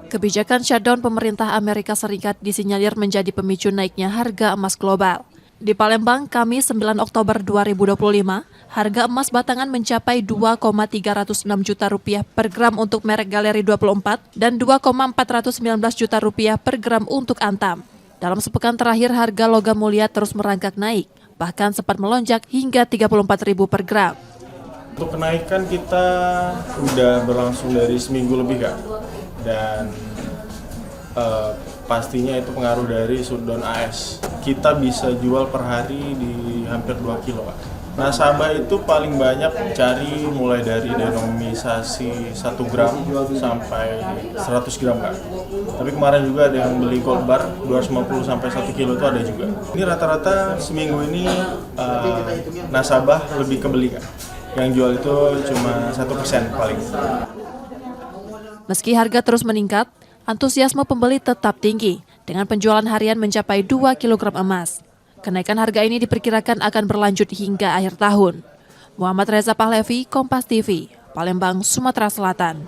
Kebijakan shutdown pemerintah Amerika Serikat disinyalir menjadi pemicu naiknya harga emas global. Di Palembang, Kamis 9 Oktober 2025, harga emas batangan mencapai 2,306 juta rupiah per gram untuk merek Galeri 24 dan 2,419 juta rupiah per gram untuk Antam. Dalam sepekan terakhir, harga logam mulia terus merangkak naik, bahkan sempat melonjak hingga 34.000 per gram. Untuk kenaikan kita udah berlangsung dari seminggu lebih, Kak. Dan pastinya itu pengaruh dari shutdown AS. Kita bisa jual per hari di hampir 2 kilo, Kak. Nasabah itu paling banyak cari mulai dari denominasi 1 gram sampai 100 gram, Kak. Tapi kemarin juga ada yang beli gold bar 250 sampai 1 kilo itu ada juga. Ini rata-rata seminggu ini nasabah lebih kebeli, Kak. Yang jual itu cuma 1% paling. Meski harga terus meningkat, antusiasme pembeli tetap tinggi dengan penjualan harian mencapai 2 kg emas. Kenaikan harga ini diperkirakan akan berlanjut hingga akhir tahun. Muhammad Reza Pahlevi, Kompas TV, Palembang, Sumatera Selatan.